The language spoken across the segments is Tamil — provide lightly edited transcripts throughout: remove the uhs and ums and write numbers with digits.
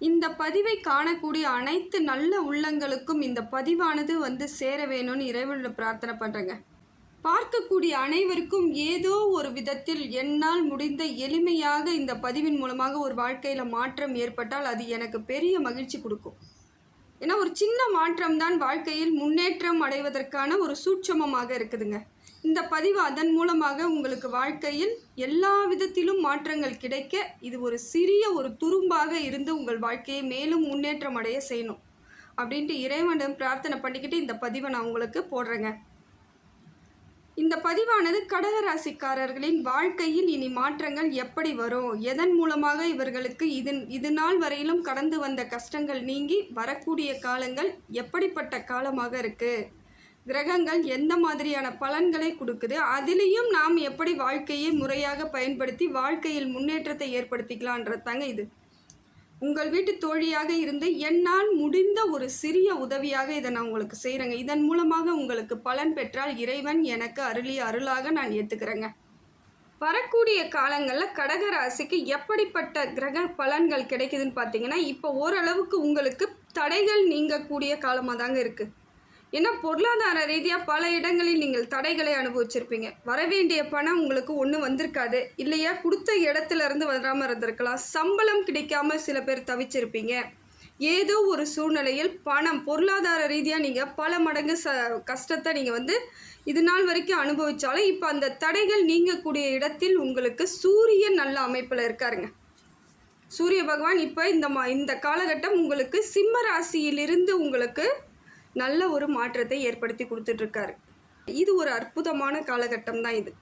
இந்த பதிவை காணக்கூடிய அனைத்து நல்ல உள்ளங்களுக்கும் இந்த பதிவானது சேர வேணும்னு இறைவனோட பிரார்த்தனை பண்ணுறேங்க. பார்க்கக்கூடிய அனைவருக்கும் ஏதோ ஒரு விதத்தில் என்னால் முடிந்த எளிமையாக இந்த பதிவின் மூலமாக ஒரு வாழ்க்கையில் மாற்றம் ஏற்பட்டால் அது எனக்கு பெரிய மகிழ்ச்சி கொடுக்கும். ஏன்னா ஒரு சின்ன மாற்றம் தான் வாழ்க்கையில் முன்னேற்றம் அடைவதற்கான ஒரு சூட்சமமாக இருக்குதுங்க. இந்த பதிவு அதன் மூலமாக உங்களுக்கு வாழ்க்கையில் எல்லா விதத்திலும் மாற்றங்கள் கிடைக்க இது ஒரு சிறிய ஒரு துரும்பாக இருந்து உங்கள் வாழ்க்கையை மேலும் முன்னேற்றம் அடைய செய்யணும் அப்படின்ட்டு இறைவனிடம் பிரார்த்தனை பண்ணிக்கிட்டு இந்த பதிவை நான் உங்களுக்கு போடுறேங்க. இந்த பதிவானது கடகராசிக்காரர்களின் வாழ்க்கையில் இனி மாற்றங்கள் எப்படி வரும், எதன் மூலமாக இவர்களுக்கு இது நாள் வரையிலும் கடந்து வந்த கஷ்டங்கள் நீங்கி வரக்கூடிய காலங்கள் எப்படிப்பட்ட காலமாக இருக்குது, கிரகங்கள் எந்த மாதிரியான பலன்களை கொடுக்குது, அதிலையும் நாம் எப்படி வாழ்க்கையை முறையாக பயன்படுத்தி வாழ்க்கையில் முன்னேற்றத்தை ஏற்படுத்திக்கலான்றதாங்க இது. உங்கள் வீட்டு தோழியாக இருந்து என்னால் முடிந்த ஒரு சிறிய உதவியாக இதை நான் உங்களுக்கு செய்கிறேங்க. இதன் மூலமாக உங்களுக்கு பலன் பெற்றால் இறைவன் எனக்கு அருளிய அருளாக நான் ஏற்றுக்கிறேங்க. வரக்கூடிய காலங்களில் கடகராசிக்கு எப்படிப்பட்ட கிரக பலன்கள் கிடைக்குதுன்னு பார்த்தீங்கன்னா, இப்போ ஓரளவுக்கு உங்களுக்கு தடைகள் நீங்கக்கூடிய காலமாக தாங்க இருக்குது. ஏன்னா பொருளாதார ரீதியாக பல இடங்களில் நீங்கள் தடைகளை அனுபவிச்சிருப்பீங்க. வரவேண்டிய பணம் உங்களுக்கு ஒன்றும் வந்திருக்காது, இல்லையா கொடுத்த இடத்துல இருந்து வராமல் இருந்திருக்கலாம். சம்பளம் கிடைக்காம சில பேர் தவிச்சிருப்பீங்க. ஏதோ ஒரு சூழ்நிலையில் பணம் பொருளாதார ரீதியாக நீங்கள் பல மடங்கு கஷ்டத்தை நீங்கள் இது நாள் வரைக்கும் அனுபவித்தாலும் இப்போ அந்த தடைகள் நீங்கக்கூடிய இடத்தில் உங்களுக்கு சூரியன் நல்ல அமைப்பில் இருக்காருங்க. சூரிய பகவான் இப்போ இந்த காலகட்டம் உங்களுக்கு சிம்ம ராசியிலிருந்து உங்களுக்கு நல்ல ஒரு மாற்றத்தை ஏற்படுத்தி கொடுத்துட்ருக்காரு. இது ஒரு அற்புதமான காலகட்டம் தான் இது.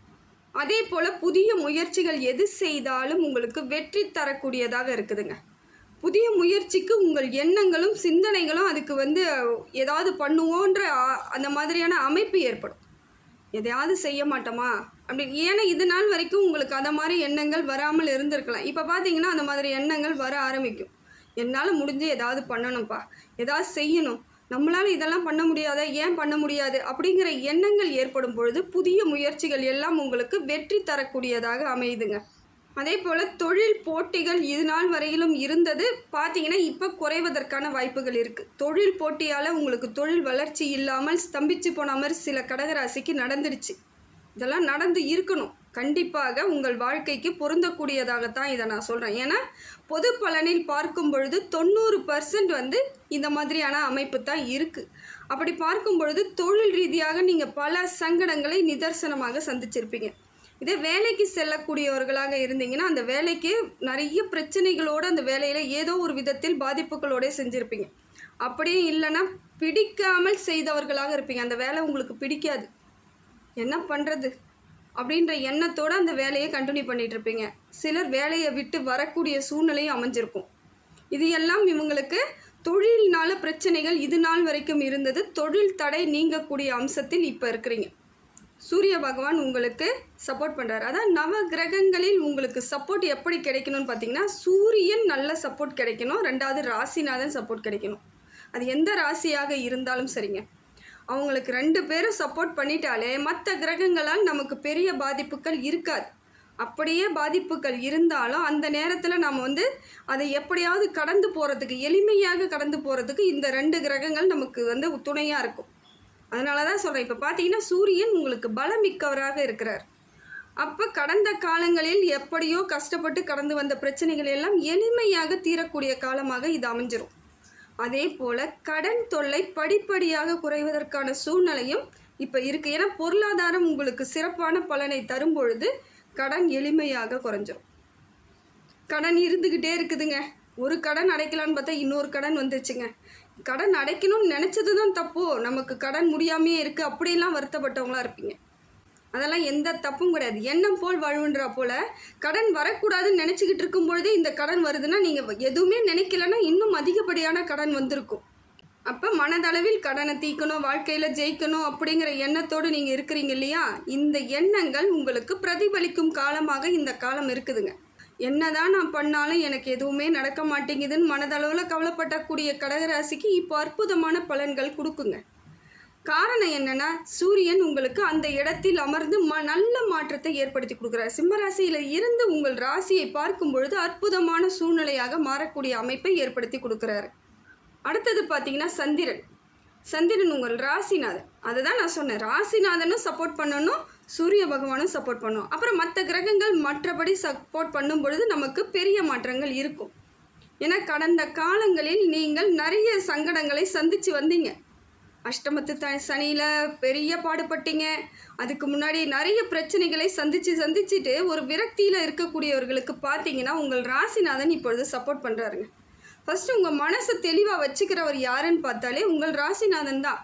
அதே போல் புதிய முயற்சிகள் எது செய்தாலும் உங்களுக்கு வெற்றி தரக்கூடியதாக இருக்குதுங்க. புதிய முயற்சிக்கு உங்கள் எண்ணங்களும் சிந்தனைகளும் அதுக்கு ஏதாவது பண்ணுவோன்ற அந்த மாதிரியான அமைப்பு ஏற்படும். எதையாவது செய்ய மாட்டோமா அப்படின்னு. ஏன்னா இது நாள் வரைக்கும் உங்களுக்கு அந்த மாதிரி எண்ணங்கள் வராமல் இருந்திருக்கலாம். இப்போ பார்த்தீங்கன்னா அந்த மாதிரி எண்ணங்கள் வர ஆரம்பிக்கும். என்னால் முடிஞ்சு ஏதாவது பண்ணணும்ப்பா, ஏதாவது செய்யணும், நம்மளால் இதெல்லாம் பண்ண முடியாத, ஏன் பண்ண முடியாது அப்படிங்கிற எண்ணங்கள் ஏற்படும் பொழுது புதிய முயற்சிகள் எல்லாம் உங்களுக்கு வெற்றி தரக்கூடியதாக அமையுதுங்க. அதே போல் தொழில் போட்டிகள் இது நாள் வரையிலும் இருந்தது பார்த்தீங்கன்னா இப்போ குறைவதற்கான வாய்ப்புகள் இருக்குது. தொழில் போட்டியால் உங்களுக்கு தொழில் வளர்ச்சி இல்லாமல் ஸ்தம்பிச்சு போன மாதிரி சில கடகராசிக்கு நடந்துடுச்சு. இதெல்லாம் நடந்து இருக்கணும். கண்டிப்பாக உங்கள் வாழ்க்கைக்கு பொருந்தக்கூடியதாகத்தான் இதை நான் சொல்கிறேன். ஏன்னா பொது பலனில் பார்க்கும் பொழுது 90% இந்த மாதிரியான அமைப்பு தான் இருக்குது. அப்படி பார்க்கும் பொழுது தொழில் ரீதியாக நீங்கள் பல சங்கடங்களை நிதர்சனமாக சந்திச்சிருப்பீங்க. இதே வேலைக்கு செல்லக்கூடியவர்களாக இருந்தீங்கன்னா அந்த வேலைக்கு நிறைய பிரச்சனைகளோடு அந்த வேலையில் ஏதோ ஒரு விதத்தில் பாதிப்புகளோட செஞ்சுருப்பீங்க. அப்படியே இல்லைன்னா பிடிக்காமல் செய்தவர்களாக இருப்பீங்க. அந்த வேலை உங்களுக்கு பிடிக்காது, என்ன பண்ணுறது அப்படின்ற எண்ணத்தோடு அந்த வேலையை கண்டினியூ பண்ணிகிட்ருப்பீங்க. சிலர் வேலையை விட்டு வரக்கூடிய சூழ்நிலையும் அமைஞ்சிருக்கும். இது எல்லாம் இவங்களுக்கு தொழில்னால பிரச்சனைகள் இது நாள் வரைக்கும் இருந்தது. தொழில் தடை நீங்கக்கூடிய அம்சத்தில் இப்போ இருக்கிறீங்க. சூரிய பகவான் உங்களுக்கு சப்போர்ட் பண்ணுறாரு. அதான் நவ கிரகங்களில் உங்களுக்கு சப்போர்ட் எப்படி கிடைக்கணும்னு பார்த்தீங்கன்னா, சூரியன் நல்ல சப்போர்ட் கிடைக்கணும், 2வது ராசிநாதன் சப்போர்ட் கிடைக்கணும். அது எந்த ராசியாக இருந்தாலும் சரிங்க. அவங்களுக்கு 2 பேரும் சப்போர்ட் பண்ணிட்டாலே மற்ற கிரகங்களால் நமக்கு பெரிய பாதிப்புகள் இருக்காது. அப்படியே பாதிப்புகள் இருந்தாலும் அந்த நேரத்தில் நாம் அதை எப்படியாவது கடந்து போகிறதுக்கு, எளிமையாக கடந்து போகிறதுக்கு இந்த 2 கிரகங்கள் நமக்கு துணையாக இருக்கும். அதனால தான் சொல்கிறேன். இப்போ பார்த்தீங்கன்னா சூரியன் உங்களுக்கு பலமிக்கவராக இருக்கிறார். அப்போ கடந்த காலங்களில் எப்படியோ கஷ்டப்பட்டு கடந்து வந்த பிரச்சனைகள் எல்லாம் எளிமையாக தீரக்கூடிய காலமாக இது அமைஞ்சிரும். அதே போல் கடன் தொல்லை படிப்படியாக குறைவதற்கான சூழ்நிலையும் இப்போ இருக்குது. ஏன்னா பொருளாதாரம் உங்களுக்கு சிறப்பான பலனை தரும் பொழுது கடன் எளிமையாக குறைஞ்சிரும். கடன் இருந்துக்கிட்டே இருக்குதுங்க. ஒரு கடன் அடைக்கலான்னு பார்த்தா இன்னொரு கடன் வந்துருச்சுங்க. கடன் அடைக்கணும்னு நினச்சது தான் தப்போ, நமக்கு கடன் முடியாமையே இருக்குது அப்படிலாம் வருத்தப்பட்டவங்களாக இருப்பீங்க. அதெல்லாம் எந்த தப்பும் கிடையாது. எண்ணம் போல் வாழ்வுன்றா போல் கடன் வரக்கூடாதுன்னு நினச்சிக்கிட்டு இருக்கும் பொழுதே இந்த கடன் வருதுன்னா நீங்கள் எதுவுமே நினைக்கலன்னா இன்னும் அதிகப்படியான கடன் வந்திருக்கும். அப்போ மனதளவில் கடனை தீர்க்கணும், வாழ்க்கையில் ஜெயிக்கணும் அப்படிங்கிற எண்ணத்தோடு நீங்கள் இருக்கிறீங்க இல்லையா? இந்த எண்ணங்கள் உங்களுக்கு பிரதிபலிக்கும் காலமாக இந்த காலம் இருக்குதுங்க. என்னதான் நான் பண்ணாலும் எனக்கு எதுவுமே நடக்க மாட்டேங்குதுன்னு மனதளவில் கவலைப்படக்கூடிய கடகராசிக்கு இப்போ அற்புதமான பலன்கள் கொடுக்குங்க. காரணம் என்னன்னா, சூரியன் உங்களுக்கு அந்த இடத்தில் அமர்ந்து நல்ல மாற்றத்தை ஏற்படுத்தி கொடுக்குறார். சிம்ம ராசியில் இருந்து உங்கள் ராசியை பார்க்கும் பொழுது அற்புதமான சூழ்நிலையாக மாறக்கூடிய அமைப்பை ஏற்படுத்தி கொடுக்குறாரு. அடுத்தது பார்த்தீங்கன்னா சந்திரன் உங்கள் ராசிநாதன். அதை தான் நான் சொன்னேன், ராசிநாதனும் சப்போர்ட் பண்ணணும், சூரிய பகவானும் சப்போர்ட் பண்ணணும். அப்புறம் மற்ற கிரகங்கள் மற்றபடி சப்போர்ட் பண்ணும் பொழுது நமக்கு பெரிய மாற்றங்கள் இருக்கும். ஏன்னா கடந்த காலங்களில் நீங்கள் நிறைய சங்கடங்களை சந்தித்து வந்தீங்க. அஷ்டமத்து சனியில் பெரிய பாடுபட்டீங்க. அதுக்கு முன்னாடி நிறைய பிரச்சனைகளை சந்திச்சுட்டு ஒரு விரக்தியில் இருக்கக்கூடியவர்களுக்கு பார்த்தீங்கன்னா உங்கள் ராசிநாதன் இப்பொழுது சப்போர்ட் பண்ணுறாருங்க. ஃபஸ்ட்டு உங்கள் மனசை தெளிவாக வச்சுக்கிறவர் யாருன்னு பார்த்தாலே உங்கள் ராசிநாதன் தான்.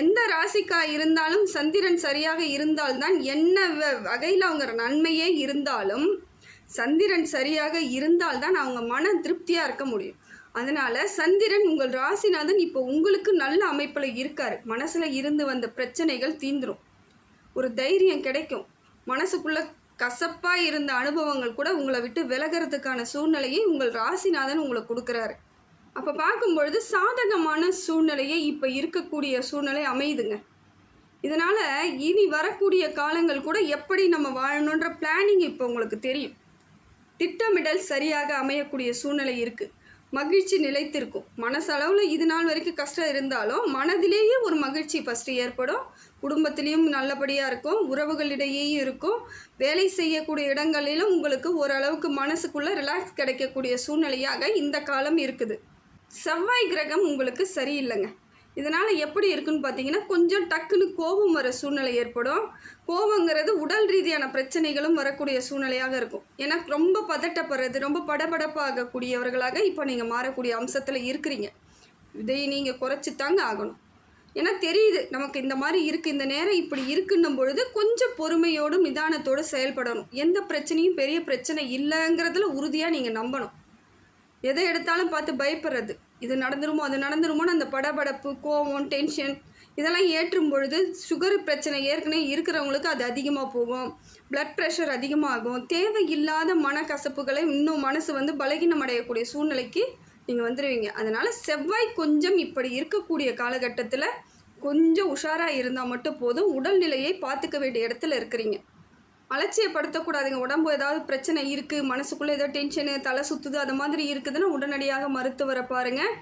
எந்த ராசிக்காக இருந்தாலும் சந்திரன் சரியாக இருந்தால்தான், என்ன வகையில் அவங்க நன்மையே இருந்தாலும் சந்திரன் சரியாக இருந்தால்தான் அவங்க மன திருப்தியாக இருக்க முடியும். அதனால் சந்திரன் உங்கள் ராசிநாதன் இப்போ உங்களுக்கு நல்ல அமைப்பில் இருக்கார். மனசில் இருந்து வந்த பிரச்சனைகள் தீந்துடும், ஒரு தைரியம் கிடைக்கும். மனசுக்குள்ளே கசப்பாக இருந்த அனுபவங்கள் கூட உங்களை விட்டு விலகிறதுக்கான சூழ்நிலையை உங்கள் ராசிநாதன் உங்களுக்கு கொடுக்குறாரு. அப்போ பார்க்கும்பொழுது சாதகமான சூழ்நிலையை இப்போ இருக்கக்கூடிய சூழ்நிலை அமையுதுங்க. இதனால் இனி வரக்கூடிய காலங்கள் கூட எப்படி நம்ம வாழணுன்ற பிளானிங் இப்போ உங்களுக்கு தெரியும். திட்டமிடல் சரியாக அமையக்கூடிய சூழ்நிலை இருக்குது. மகிழ்ச்சி நிலைத்திருக்கும். மனசளவில் இது நாள் வரைக்கும் கஷ்டம் இருந்தாலும் மனதிலேயே ஒரு மகிழ்ச்சி ஃபஸ்ட்டு ஏற்படும். குடும்பத்திலையும் நல்லபடியாக இருக்கும், உறவுகளிடையேயும் இருக்கும். வேலை செய்யக்கூடிய இடங்களிலும் உங்களுக்கு ஓரளவுக்கு மனசுக்குள்ளே ரிலாக்ஸ் கிடைக்கக்கூடிய சூழ்நிலையாக இந்த காலம் இருக்குது. செவ்வாய் கிரகம் உங்களுக்கு சரியில்லைங்க. இதனால் எப்படி இருக்குன்னு பார்த்தீங்கன்னா, கொஞ்சம் டக்குன்னு கோபம் வர சூழ்நிலை ஏற்படும். கோபங்கிறது உடல் ரீதியான பிரச்சனைகளும் வரக்கூடிய சூழ்நிலையாக இருக்கும். ஏன்னா ரொம்ப பதட்டப்படுறது, ரொம்ப படபடப்பாகக்கூடியவர்களாக இப்போ நீங்கள் மாறக்கூடிய அம்சத்தில் இருக்கிறீங்க. இதை நீங்கள் குறைச்சித்தாங்க ஆகணும். ஏன்னா தெரியுது நமக்கு இந்த மாதிரி இருக்குது, இந்த நேரம் இப்படி இருக்குன்னும் பொழுது கொஞ்சம் பொறுமையோடும் நிதானத்தோடு செயல்படணும். எந்த பிரச்சனையும் பெரிய பிரச்சனை இல்லைங்கிறதுல உறுதியாக நீங்கள் நம்பணும். எதை எடுத்தாலும் பார்த்து பயப்படுறது, இது நடந்துருமோ அது நடந்துருமோன்னு அந்த படபடப்பு, கோவம், டென்ஷன் இதெல்லாம் ஏற்றும் பொழுது சுகர் பிரச்சனை ஏற்கனவே இருக்கிறவங்களுக்கு அது அதிகமாக போகும். பிளட் ப்ரெஷர் அதிகமாகும். தேவையில்லாத மனக்கசப்புகளை இன்னும் மனசு பலகீனம் அடையக்கூடிய சூழ்நிலைக்கு நீங்கள் வந்துடுவீங்க. அதனால் செவ்வாய் கொஞ்சம் இப்படி இருக்கக்கூடிய காலகட்டத்தில் கொஞ்சம் உஷாராக இருந்தால் மட்டும் போதும். உடல்நிலையை பார்த்துக்க வேண்டிய இடத்துல இருக்கிறீங்க. அலட்சியப்படுத்தக்கூடாதுங்க. உடம்பு ஏதாவது பிரச்சனை இருக்குது, மனசுக்குள்ளே ஏதோ டென்ஷனு, தலை சுற்றுது, அது மாதிரி இருக்குதுன்னா உடனடியாக மருத்துவரை பாருங்கள்.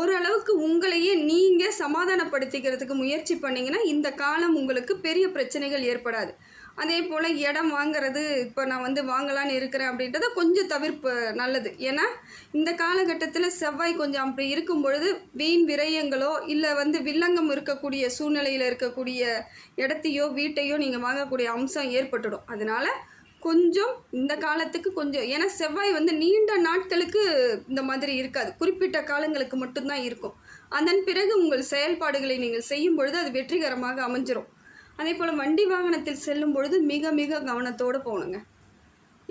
ஓரளவுக்கு உங்களையே நீங்கள் சமாதானப்படுத்திக்கிறதுக்கு முயற்சி பண்ணிங்கன்னா இந்த காலம் உங்களுக்கு பெரிய பிரச்சனைகள் ஏற்படாது. அதே போல் இடம் வாங்கிறது, இப்போ நான் வாங்கலான்னு இருக்கிறேன் அப்படின்றத கொஞ்சம் தவிர்ப்பு நல்லது. ஏன்னா இந்த காலகட்டத்தில் செவ்வாய் கொஞ்சம் அப்படி இருக்கும் பொழுது வீண் விரயங்களோ இல்லை வில்லங்கம் இருக்கக்கூடிய சூழ்நிலையில் இருக்கக்கூடிய இடத்தையோ வீட்டையோ நீங்கள் வாங்கக்கூடிய அம்சம் ஏற்பட்டுடும். அதனால் கொஞ்சம் இந்த காலத்துக்கு கொஞ்சம், ஏன்னா செவ்வாய் நீண்ட நாட்களுக்கு இந்த மாதிரி இருக்காது, குறிப்பிட்ட காலங்களுக்கு மட்டும்தான் இருக்கும். அதன் பிறகு உங்கள் செயல்பாடுகளை நீங்கள் செய்யும் பொழுது அது வெற்றிகரமாக அமைஞ்சிரும். அதே போல் வண்டி வாகனத்தில் செல்லும் பொழுது மிக மிக கவனத்தோடு போகணுங்க.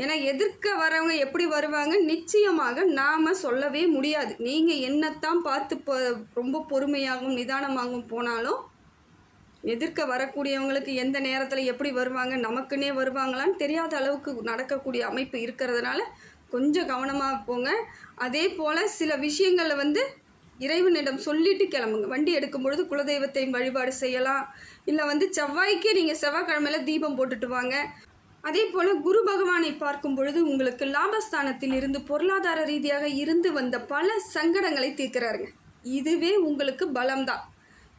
ஏன்னா எதிர்க்க வரவங்க எப்படி வருவாங்க நிச்சயமாக நாம் சொல்லவே முடியாது. நீங்கள் என்னத்தான் பார்த்து ரொம்ப பொறுமையாகவும் நிதானமாகவும் போனாலும் எதிர்க்க வரக்கூடியவங்களுக்கு எந்த நேரத்தில் எப்படி வருவாங்க, நமக்குன்னே வருவாங்களான்னு தெரியாத அளவுக்கு நடக்கக்கூடிய அமைப்பு இருக்கிறதுனால கொஞ்சம் கவனமாக போங்க. அதே போல் சில விஷயங்களில் இறைவனிடம் சொல்லிட்டு கிளம்புங்க. வண்டி எடுக்கும் பொழுது குலதெய்வத்தை வழிபாடு செய்யலாம். இல்லை செவ்வாய்க்கே நீங்கள் செவ்வாய்க்கிழமையில் தீபம் போட்டுட்டு வாங்க. அதே போல் குரு பகவானை பார்க்கும் பொழுது உங்களுக்கு லாபஸ்தானத்தில் இருந்து பொருளாதார ரீதியாக இருந்து வந்த பல சங்கடங்களை தீர்க்கிறாருங்க. இதுவே உங்களுக்கு பலம்தான்.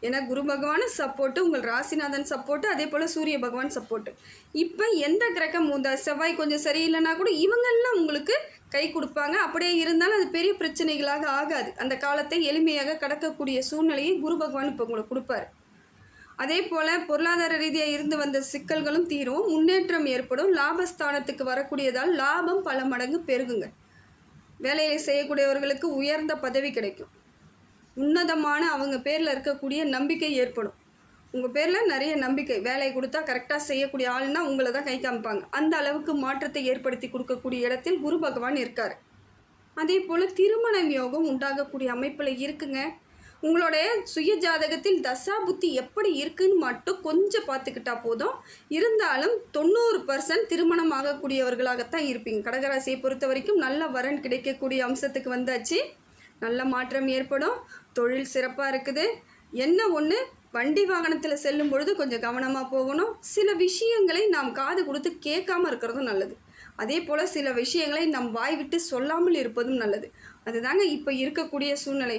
ஏன்னா குரு பகவான் சப்போர்ட்டு, உங்கள் ராசிநாதன் சப்போர்ட்டு, அதே போல் சூரிய பகவான் சப்போர்ட்டு. இப்போ எந்த கிரகம் செவ்வாய் கொஞ்சம் சரியில்லைன்னா கூட இவங்கெல்லாம் உங்களுக்கு கை கொடுப்பாங்க. அப்படியே இருந்தாலும் அது பெரிய பிரச்சனைகளாக ஆகாது. அந்த காலத்தை எளிமையாக கடக்கக்கூடிய சூழ்நிலையை குரு பகவான் இப்போ உங்களுக்கு கொடுப்பார். அதே போல் பொருளாதார ரீதியாக இருந்து வந்த சிக்கல்களும் தீரும், முன்னேற்றம் ஏற்படும். லாபஸ்தானத்துக்கு வரக்கூடியதால் லாபம் பல மடங்கு பெருகுங்க. வேலையை செய்யக்கூடியவர்களுக்கு உயர்ந்த பதவி கிடைக்கும். உன்னதமான அவங்க பேரில் இருக்கக்கூடிய நம்பிக்கை ஏற்படும். உங்கள் பேரில் நிறைய நம்பிக்கை, வேலையை கொடுத்தா கரெக்டாக செய்யக்கூடிய ஆளுன்னா உங்களை தான் கை காமிப்பாங்க. அந்த அளவுக்கு மாற்றத்தை ஏற்படுத்தி கொடுக்கக்கூடிய இடத்தில் குரு பகவான் இருக்கார். அதே போல் திருமணம் யோகம் உண்டாகக்கூடிய அமைப்பில் இருக்குங்க. உங்களுடைய சுய ஜாதகத்தில் தசா புத்தி எப்படி இருக்குன்னு மட்டும் கொஞ்சம் பார்த்துக்கிட்டா போதும். இருந்தாலும் 90% திருமணம் ஆகக்கூடியவர்களாகத்தான் இருப்பீங்க. கடகராசியை பொறுத்த வரைக்கும் நல்ல வரன் கிடைக்கக்கூடிய அம்சத்துக்கு வந்தாச்சு. நல்ல மாற்றம் ஏற்படும். தொழில் சிறப்பாக இருக்குது. என்ன ஒன்று, வண்டி வாகனத்தில் செல்லும் பொழுது கொஞ்சம் கவனமாக போகணும். சில விஷயங்களை நாம் காது கொடுத்து கேட்காம இருக்கிறதும் நல்லது. அதே போல் சில விஷயங்களை நம் வாய் விட்டு சொல்லாமல் இருப்பதும் நல்லது. அதுதாங்க இப்போ இருக்கக்கூடிய சூழ்நிலை.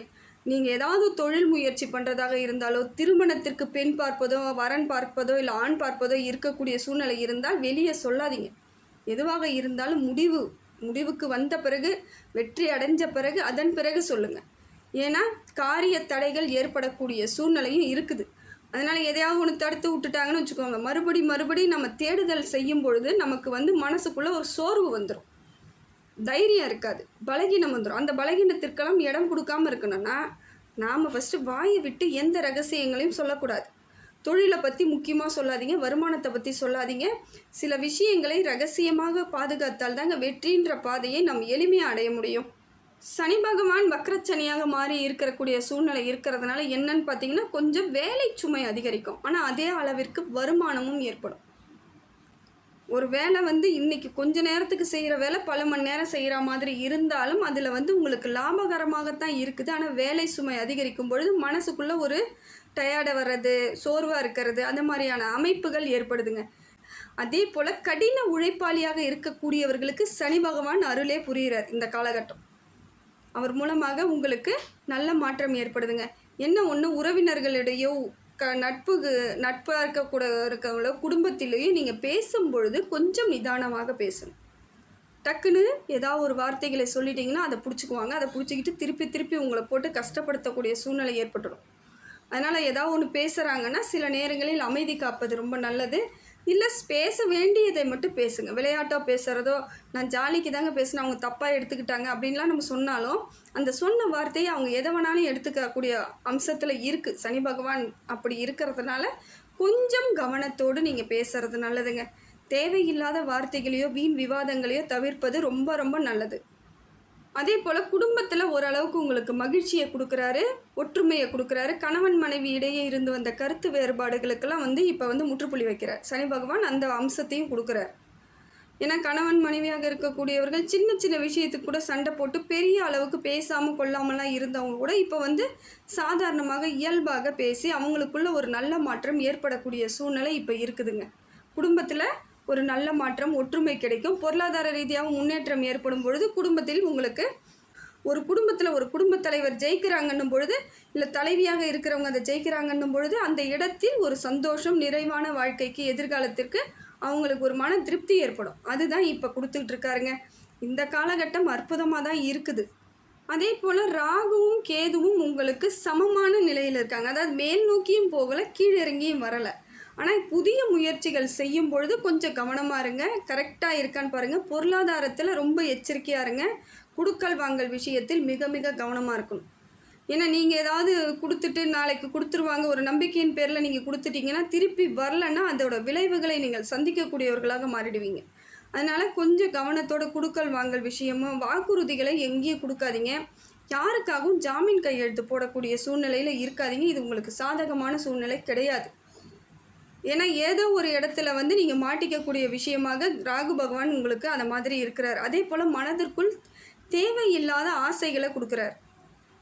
நீங்கள் ஏதாவது தொழில் முயற்சி பண்ணுறதாக இருந்தாலோ, திருமணத்திற்கு பெண் பார்ப்பதோ, வரன் பார்ப்பதோ, இல்லை ஆண் பார்ப்பதோ இருக்கக்கூடிய சூழ்நிலை இருந்தால் வெளியே சொல்லாதீங்க. எதுவாக இருந்தாலும் முடிவுக்கு வந்த பிறகு, வெற்றி அடைஞ்ச பிறகு, அதன் பிறகு சொல்லுங்கள். ஏன்னா காரிய தடைகள் ஏற்படக்கூடிய சூழ்நிலையும் இருக்குது. அதனால் எதையாவது ஒன்று தடுத்து விட்டுட்டாங்கன்னு வச்சுக்கோங்க, மறுபடி நம்ம தேடுதல் செய்யும் பொழுது நமக்கு மனசுக்குள்ளே ஒரு சோர்வு வந்துடும், தைரியம் இருக்காது, பலகீனம் வந்துடும். அந்த பலகீனத்திற்கெல்லாம் இடம் கொடுக்காமல் இருக்கணும்னா நாம் ஃபஸ்ட்டு வாயை விட்டு எந்த ரகசியங்களையும் சொல்லக்கூடாது. தொழிலை பற்றி முக்கியமாக சொல்லாதீங்க, வருமானத்தை பற்றி சொல்லாதீங்க. சில விஷயங்களை ரகசியமாக பாதுகாத்தால் தாங்க வெற்றின்ற பாதையை நாம் எளிமையாக அடைய முடியும். சனி பகவான் வக்ரச்சனியாக மாறி இருக்கக்கூடிய சூழ்நிலை இருக்கிறதுனால என்னன்னு பார்த்தீங்கன்னா கொஞ்சம் வேலை சுமை அதிகரிக்கும். ஆனால் அதே அளவிற்கு வருமானமும் ஏற்படும். ஒரு வேலை இன்றைக்கி கொஞ்ச நேரத்துக்கு செய்கிற வேலை பல மணி நேரம் செய்கிற மாதிரி இருந்தாலும் அதில் உங்களுக்கு லாபகரமாகத்தான் இருக்குது. ஆனால் வேலை சுமை அதிகரிக்கும் பொழுது மனசுக்குள்ளே ஒரு டயர்டை வர்றது, சோர்வாக இருக்கிறது, அந்த மாதிரியான அமைப்புகள் ஏற்படுதுங்க. அதே போல் கடின உழைப்பாளியாக இருக்கக்கூடியவர்களுக்கு சனி பகவான் அருளே புரிகிறார் இந்த காலகட்டம். அவர் மூலமாக உங்களுக்கு நல்ல மாற்றம் ஏற்படுதுங்க. என்ன ஒன்று, உறவினர்களிடையோ நட்பாக இருக்கவங்களோ குடும்பத்திலேயே நீங்கள் பேசும் பொழுது கொஞ்சம் நிதானமாக பேசணும். டக்குன்னு ஏதாவது ஒரு வார்த்தைகளை சொல்லிட்டிங்கன்னா அதை பிடிச்சிக்குவாங்க. அதை பிடிச்சிக்கிட்டு திருப்பி உங்களை போட்டு கஷ்டப்படுத்தக்கூடிய சூழ்நிலை ஏற்பட்டுடும். அதனால் ஏதாவது ஒன்று பேசுகிறாங்கன்னா சில நேரங்களில் அமைதி காப்பது ரொம்ப நல்லது. இல்லை பேச வேண்டியதை மட்டும் பேசுங்க. விளையாட்டாக பேசுகிறதோ, நான் ஜாலிக்கு தாங்க பேசினேன், அவங்க தப்பாக எடுத்துக்கிட்டாங்க அப்படின்லாம் நம்ம சொன்னாலும் அந்த சொன்ன வார்த்தையை அவங்க எதை வேணாலும் எடுத்துக்கக்கூடிய அம்சத்தில் இருக்குது. சனி பகவான் அப்படி இருக்கிறதுனால கொஞ்சம் கவனத்தோடு நீங்கள் பேசுகிறது நல்லதுங்க. தேவையில்லாத வார்த்தைகளையோ வீண் விவாதங்களையோ தவிர்ப்பது ரொம்ப ரொம்ப நல்லது. அதே போல் குடும்பத்தில் ஓரளவுக்கு உங்களுக்கு மகிழ்ச்சியை கொடுக்குறாரு, ஒற்றுமையை கொடுக்குறாரு. கணவன் மனைவி இடையே இருந்து வந்த கருத்து வேறுபாடுகளுக்கெல்லாம் இப்போ முற்றுப்புள்ளி வைக்கிறார் சனி பகவான். அந்த அம்சத்தையும் கொடுக்குறார். ஏன்னா கணவன் மனைவியாக இருக்கக்கூடியவர்கள் சின்ன சின்ன விஷயத்துக்கு கூட சண்டை போட்டு பெரிய அளவுக்கு பேசாமல் கொள்ளாமலாம் இருந்தவங்க கூட இப்போ சாதாரணமாக இயல்பாக பேசி அவங்களுக்குள்ள ஒரு நல்ல மாற்றம் ஏற்படக்கூடிய சூழ்நிலை இப்போ இருக்குதுங்க. குடும்பத்தில் ஒரு நல்ல மாற்றம், ஒற்றுமை கிடைக்கும். பொருளாதார ரீதியாக முன்னேற்றம் ஏற்படும் பொழுது குடும்பத்தில் உங்களுக்கு ஒரு குடும்பத் தலைவர் ஜெயிக்கிறாங்கன்னும் பொழுது, இல்லை தலைவியாக இருக்கிறவங்க அதை ஜெயிக்கிறாங்கன்னும் பொழுது அந்த இடத்தில் ஒரு சந்தோஷம், நிறைவான வாழ்க்கைக்கு, எதிர்காலத்திற்கு அவங்களுக்கு ஒரு மன திருப்தி ஏற்படும். அதுதான் இப்போ கொடுத்துக்கிட்டு இருக்காருங்க. இந்த காலகட்டம் அற்புதமாக தான் இருக்குது. அதே போல் ராகுவும் கேதுவும் உங்களுக்கு சமமான நிலையில் இருக்காங்க. அதாவது மேல் நோக்கியும் போகலை, கீழிறங்கியும் வரலை. ஆனால் புதிய முயற்சிகள் செய்யும் பொழுது கொஞ்சம் கவனமாக இருங்க, கரெக்டாக இருக்கான்னு பாருங்கள். பொருளாதாரத்தில் ரொம்ப எச்சரிக்கையாக இருங்க. குடுக்கல் வாங்கல் விஷயத்தில் மிக மிக கவனமாக இருக்கணும். ஏன்னா நீங்கள் ஏதாவது கொடுத்துட்டு நாளைக்கு கொடுத்துருவாங்க ஒரு நம்பிக்கையின் பேரில் நீங்கள் கொடுத்துட்டிங்கன்னா திருப்பி வரலைன்னா அதோட விளைவுகளை நீங்கள் சந்திக்கக்கூடியவர்களாக மாறிடுவீங்க. அதனால் கொஞ்சம் கவனத்தோட குடுக்கல் வாங்கல் விஷயமும் வாக்குறுதிகளை எங்கேயும் கொடுக்காதீங்க. யாருக்காகவும் ஜாமீன் கையெழுத்து போடக்கூடிய சூழ்நிலையில் இருக்காதீங்க. இது உங்களுக்கு சாதகமான சூழ்நிலை கிடையாது. ஏன்னா ஏதோ ஒரு இடத்துல நீங்கள் மாட்டிக்கக்கூடிய விஷயமாக ராகு பகவான் உங்களுக்கு அந்த மாதிரி இருக்கிறார். அதே போல் மனதிற்குள் தேவையில்லாத ஆசைகளை கொடுக்குறார்.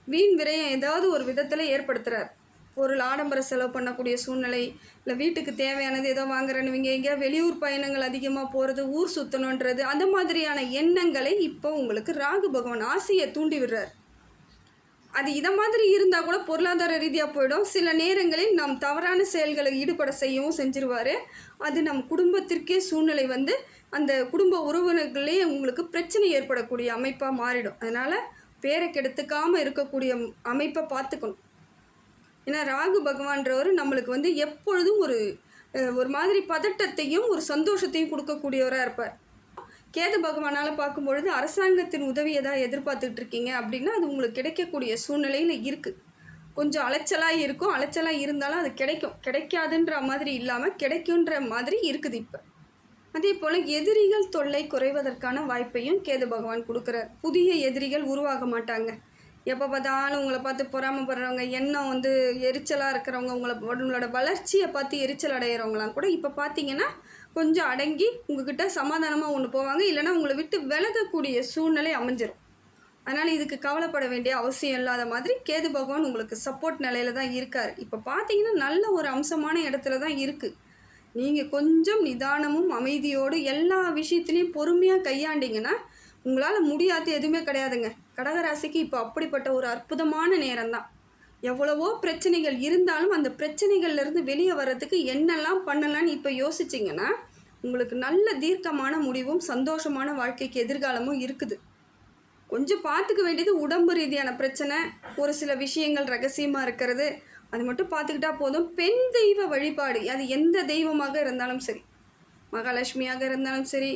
வீண் விரயம் ஏதாவது ஒரு விதத்தில் ஏற்படுத்துகிறார். பொருள் ஆடம்பர செலவு பண்ணக்கூடிய சூழ்நிலை, இல்லை வீட்டுக்கு தேவையானது ஏதோ வாங்குறேன்னுவீங்க, எங்கேயா வெளியூர் பயணங்கள் அதிகமாக போகிறது, ஊர் சுற்றணுன்றது, அந்த மாதிரியான எண்ணங்களை இப்போ உங்களுக்கு ராகு பகவான் ஆசையை தூண்டி விடுறார். அது இதை மாதிரி இருந்தால் கூட பொருளாதார ரீதியாக போயிடும். சில நேரங்களில் நாம் தவறான செயல்களை ஈடுபட செய்யவும் செஞ்சிருவார். அது நம் குடும்பத்திற்கே சூழ்நிலை அந்த குடும்ப உறவினர்களே உங்களுக்கு பிரச்சனை ஏற்படக்கூடிய அமைப்பாக மாறிடும். அதனால் பேரை கெடுத்துக்காமல் இருக்கக்கூடிய அமைப்பை பார்த்துக்கணும். ஏன்னா ராகு பகவான்றவர் நம்மளுக்கு எப்பொழுதும் ஒரு மாதிரி பதட்டத்தையும் ஒரு சந்தோஷத்தையும் கொடுக்கக்கூடியவராக இருப்பார். கேது பகவானால் பார்க்கும்பொழுது அரசாங்கத்தின் உதவியை தான் எதிர்பார்த்துட்டு இருக்கீங்க அப்படின்னா அது உங்களுக்கு கிடைக்கக்கூடிய சூழ்நிலையில் இருக்குது. கொஞ்சம் அலைச்சலாக இருக்கும், அலைச்சலாக இருந்தாலும் அது கிடைக்காதுன்ற மாதிரி இல்லாமல் கிடைக்குன்ற மாதிரி இருக்குது இப்போ. அதே போல் எதிரிகள் தொல்லை குறைவதற்கான வாய்ப்பையும் கேது பகவான் கொடுக்குறார். புதிய எதிரிகள் உருவாக மாட்டாங்க. எப்போ பார்த்தாலும் உங்களை பார்த்து பொறாமப்படுறவங்க, எண்ணம் எரிச்சலாக இருக்கிறவங்க, உங்களோட வளர்ச்சியை பார்த்து எரிச்சல் அடைகிறவங்களாம் கூட இப்போ பார்த்தீங்கன்னா கொஞ்சம் அடங்கி உங்ககிட்ட சமாதானமாக ஒன்று போவாங்க. இல்லைனா உங்களை விட்டு விலகக்கூடிய சூழ்நிலை அமைஞ்சிடும். அதனால் இதுக்கு கவலைப்பட வேண்டிய அவசியம் இல்லாத மாதிரி கேது பகவான் உங்களுக்கு சப்போர்ட் நிலையில தான் இருக்கார். இப்போ பார்த்தீங்கன்னா நல்ல ஒரு அம்சமான இடத்துல தான் இருக்குது. நீங்கள் கொஞ்சம் நிதானமும் அமைதியோடு எல்லா விஷயத்துலையும் பொறுமையாக கையாண்டிங்கன்னா உங்களால் முடியாது எதுவுமே கிடையாதுங்க. கடகராசிக்கு இப்போ அப்படிப்பட்ட ஒரு அற்புதமான நேரம் தான். எவ்வளவோ பிரச்சனைகள் இருந்தாலும் அந்த பிரச்சனைகள்லேருந்து வெளியே வர்றதுக்கு என்னெல்லாம் பண்ணலான்னு இப்போ யோசிச்சிங்கன்னா உங்களுக்கு நல்ல தீர்க்கமான முடிவும் சந்தோஷமான வாழ்க்கைக்கு எதிர்காலமும் இருக்குது. கொஞ்சம் பார்த்துக்க வேண்டியது உடம்பு ரீதியான பிரச்சனை, ஒரு சில விஷயங்கள் ரகசியமாக இருக்கிறது, அது மட்டும் பார்த்துக்கிட்டா போதும். பெண் தெய்வ வழிபாடு, அது எந்த தெய்வமாக இருந்தாலும் சரி, மகாலட்சுமியாக இருந்தாலும் சரி,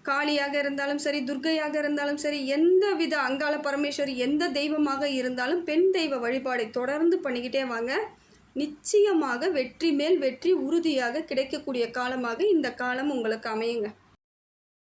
காளியாக இருந்தாலும் சரி, துர்க்கையாக இருந்தாலும் சரி, எந்த வித அங்காள பரமேஸ்வரி எந்த தெய்வமாக இருந்தாலும் பெண் தெய்வ வழிபாடை தொடர்ந்து பண்ணிக்கிட்டே வாங்க. நிச்சயமாக வெற்றி மேல் வெற்றி உறுதியாக கிடைக்கக்கூடிய காலமாக இந்த காலம் உங்களுக்கு அமையுங்க.